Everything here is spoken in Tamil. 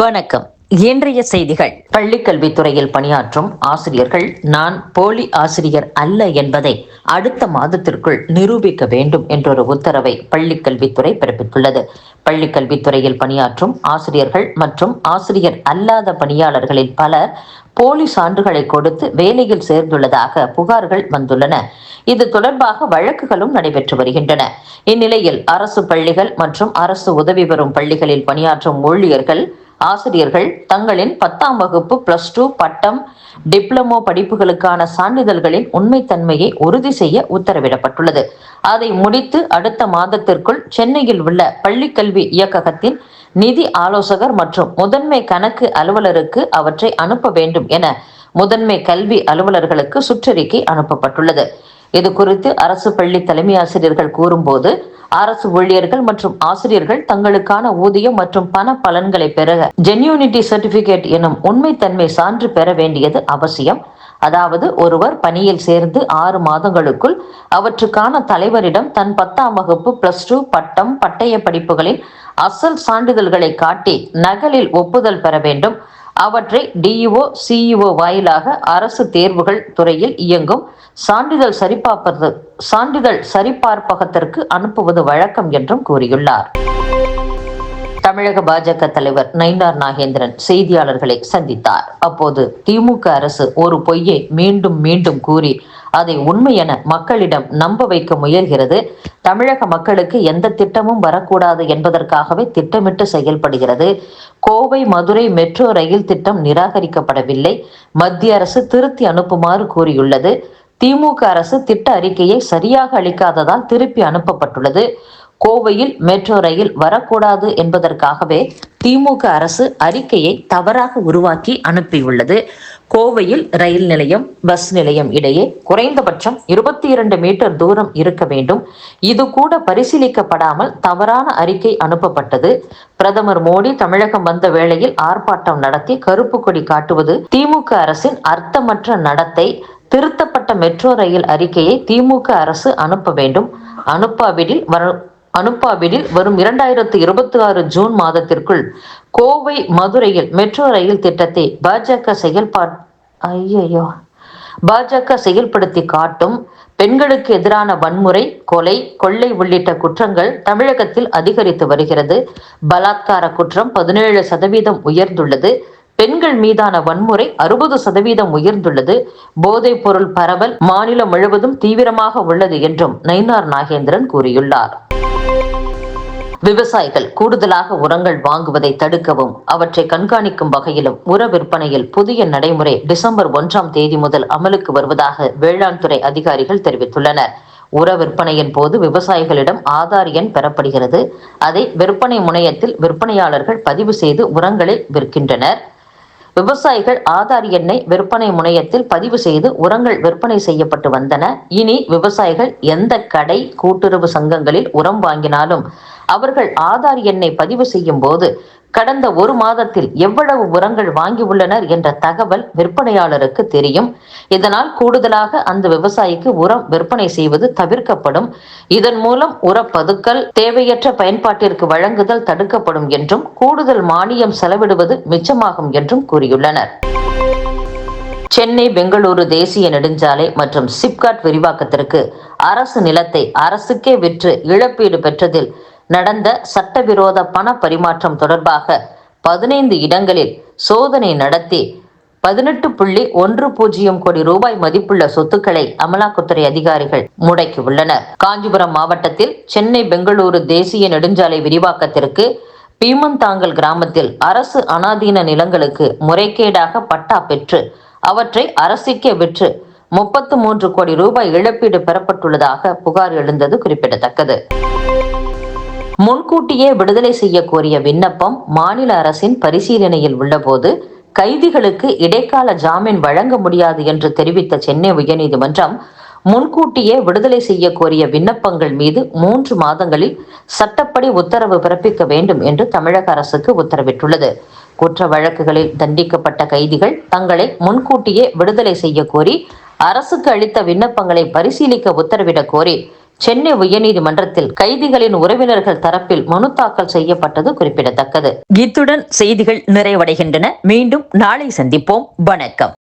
வணக்கம். இன்றைய செய்திகள். பள்ளிக் கல்வித்துறையில் பணியாற்றும் ஆசிரியர்கள் நான் போலி ஆசிரியர் அல்ல என்பதை அடுத்த மாதத்திற்குள் நிரூபிக்க வேண்டும் என்றொரு உத்தரவை பள்ளிக் கல்வித்துறை பிறப்பித்துள்ளது. பள்ளிக் கல்வித்துறையில் பணியாற்றும் ஆசிரியர்கள் மற்றும் ஆசிரியர் அல்லாத பணியாளர்களில் பலர் போலி சான்றுகளை கொடுத்து வேலையில் சேர்ந்துள்ளதாக புகார்கள் வந்துள்ளன. இது தொடர்பாக வழக்குகளும் நடைபெற்று வருகின்றன. இந்நிலையில் அரசு பள்ளிகள் மற்றும் அரசு உதவி பெறும் பள்ளிகளில் பணியாற்றும் ஊழியர்கள் ஆசிரியர்கள் தங்களின் 10ஆம் வகுப்பு +2 பட்டம் டிப்ளமோ படிப்புகளுக்கான சான்றிதழ்களின் உண்மைத்தன்மையை உறுதி செய்ய உத்தரவிடப்பட்டுள்ளது. அதை முடித்து அடுத்த மாதத்திற்குள் சென்னையில் உள்ள பள்ளிக்கல்வி இயக்ககத்தின் நிதி ஆலோசகர் மற்றும் முதன்மை கணக்கு அலுவலருக்கு அவற்றை அனுப்ப வேண்டும் என முதன்மை கல்வி அலுவலர்களுக்கு சுற்றறிக்கை அனுப்பப்பட்டுள்ளது. இது குறித்து அரசு பள்ளி தலைமை ஆசிரியர்கள் கூறும்போது, அரசு ஊழியர்கள் மற்றும் ஆசிரியர்கள் தங்களுக்கான ஊதியம் மற்றும் பண பலன்களை பெற ஜென்யூனிட்டி சர்டிபிகேட் எனும் உண்மைத்தன்மை சான்று பெற வேண்டியது அவசியம். அதாவது ஒருவர் பணியில் சேர்ந்து 6 மாதங்களுக்குள் அவற்றுக்கான தலைவரிடம் தன் 10ஆம் வகுப்பு +2 பட்டம் பட்டய படிப்புகளின் அசல் சான்றிதழ்களை காட்டி நகலில் ஒப்புதல் பெற வேண்டும். அவற்றை டிஇஓ சிஇஓ வாயிலாக அரசு தேர்வுகள் துறையில் இயங்கும் சான்றிதழ் சரிபார்ப்பகத்திற்கு அனுப்புவது வழக்கம் என்றும் கூறியுள்ளார். தமிழக பாஜக தலைவர் நயினார் நாகேந்திரன் செய்தியாளர்களை சந்தித்தார். அப்போது திமுக அரசு ஒரு பொய்யை மீண்டும் மீண்டும் கூறி அதை உண்மை என மக்களிடம் நம்ப வைக்க முயல்கிறது. தமிழக மக்களுக்கு எந்த திட்டமும் வரக்கூடாது என்பதற்காகவே திட்டமிட்டு செயல்படுகிறது. கோவை மதுரை மெட்ரோ ரயில் திட்டம் நிராகரிக்கப்படவில்லை. மத்திய அரசு திருத்தி அனுப்புமாறு கூறியுள்ளது. திமுக அரசு திட்ட அறிக்கையை சரியாக அளிக்காததால் திருப்பி அனுப்பப்பட்டுள்ளது. கோவையில் மெட்ரோ ரயில் வரக்கூடாது என்பதற்காகவே திமுக அரசு அறிக்கையை தவறாக உருவாக்கி அனுப்பியுள்ளது. கோவையில் ரயில் நிலையம் பஸ் நிலையம் இடையே குறைந்தபட்சம் 22 மீட்டர் தூரம் இருக்க வேண்டும். இது கூட பரிசீலிக்கப்படாமல் தவறான அறிக்கை அனுப்பப்பட்டது. பிரதமர் மோடி தமிழகம் வந்த வேளையில் ஆர்ப்பாட்டம் நடத்தி கருப்பு கொடி காட்டுவது திமுக அரசின் அர்த்தமற்ற நடத்தை. திருத்தப்பட்ட மெட்ரோ ரயில் அறிக்கையை திமுக அரசு அனுப்ப வேண்டும். அனுப்பாவிடில் வரும் 2026 ஜூன் மாதத்திற்குள் கோவை மதுரையில் மெட்ரோ ரயில் திட்டத்தை பாஜக செயல்படுத்தி காட்டும். பெண்களுக்கு எதிரான வன்முறை, கொலை, கொள்ளை உள்ளிட்ட குற்றங்கள் தமிழகத்தில் அதிகரித்து வருகிறது. பலாத்கார குற்றம் 17% உயர்ந்துள்ளது. பெண்கள் மீதான வன்முறை 60% உயர்ந்துள்ளது. போதைப் பொருள் பரவல் மாநிலம் முழுவதும் தீவிரமாக உள்ளது என்றும் நயினார் நாகேந்திரன் கூறியுள்ளார். விவசாயிகள் கூடுதலாக உரங்கள் வாங்குவதை தடுக்கவும் அவற்றை கண்காணிக்கும் வகையிலும் உர விற்பனையில் புதிய நடைமுறை டிசம்பர் 1ஆம் தேதி முதல் அமலுக்கு வருவதாக வேளாண் துறை அதிகாரிகள் தெரிவித்துள்ளனர். உர விற்பனையின் போது விவசாயிகளிடம் ஆதார் எண் பெறப்படுகிறது. அதை விற்பனை முனையத்தில் விற்பனையாளர்கள் பதிவு செய்து உரங்களை விற்கின்றனர். விவசாயிகள் ஆதார் எண்ணை விற்பனை முனையத்தில் பதிவு செய்து உரங்கள் விற்பனை செய்யப்பட்டு வந்தன. இனி விவசாயிகள் எந்த கடை, கூட்டுறவு சங்கங்களில் உரம் வாங்கினாலும் அவர்கள் ஆதார் எண்ணை பதிவு செய்யும் போது கடந்த 1 மாதத்தில் எவ்வளவு உரங்கள் வாங்கியுள்ளனர் என்ற தகவல் விற்பனையாளருக்கு தெரியும். இதனால் கூடுதலாக அந்த விவசாயிக்கு உரம் விற்பனை செய்வது தவிர்க்கப்படும். இதன் மூலம் உரப்பதுக்கல், தேவையற்ற பயன்பாட்டிற்கு வழங்குதல் தடுக்கப்படும் என்றும் கூடுதல் மானியம் செலவிடுவது மிச்சமாகும் என்றும் கூறியுள்ளனர். சென்னை பெங்களூரு தேசிய நெடுஞ்சாலை மற்றும் சிப்காட் விரிவாக்கத்திற்கு அரசு நிலத்தை அரசுக்கே விற்று இழப்பீடு பெற்றதில் நடந்த சட்டவிரோத பண பரிமாற்றம் தொடர்பாக 15 இடங்களில் சோதனை நடத்தி 18.10 கோடி ரூபாய் மதிப்புள்ள சொத்துக்களை அமலாக்கத்துறை அதிகாரிகள் முடக்கியுள்ளனர். காஞ்சிபுரம் மாவட்டத்தில் சென்னை பெங்களூரு தேசிய நெடுஞ்சாலை விரிவாக்கத்திற்கு பீமந்தாங்கல் கிராமத்தில் அரசு அனாதீன நிலங்களுக்கு முறைகேடாக பட்டா பெற்று அவற்றை அரசுக்கே விற்று 33 கோடி ரூபாய் இழப்பீடு பெறப்பட்டுள்ளதாக புகார் எழுந்தது குறிப்பிடத்தக்கது. முன்கூட்டியே விடுதலை செய்ய கோரிய விண்ணப்பம் மாநில அரசின் பரிசீலனையில் உள்ளபோது கைதிகளுக்கு இடைக்கால ஜாமீன் வழங்க முடியாது என்று தெரிவித்த சென்னை உயர்நீதிமன்றம் முன்கூட்டியே விடுதலை செய்ய கோரிய விண்ணப்பங்கள் மீது 3 மாதங்களில் சட்டப்படி உத்தரவு பிறப்பிக்க வேண்டும் என்று தமிழக அரசுக்கு உத்தரவிட்டுள்ளது. குற்ற வழக்குகளில் தண்டிக்கப்பட்ட கைதிகள் தங்களை முன்கூட்டியே விடுதலை செய்ய கோரி அரசுக்கு அளித்த விண்ணப்பங்களை பரிசீலிக்க உத்தரவிடக் கோரி சென்னை உயர்நீதிமன்றத்தில் கைதிகளின் உறவினர்கள் தரப்பில் மனு தாக்கல் செய்யப்பட்டது குறிப்பிடத்தக்கது. இத்துடன் செய்திகள் நிறைவடைகின்றன. மீண்டும் நாளை சந்திப்போம். வணக்கம்.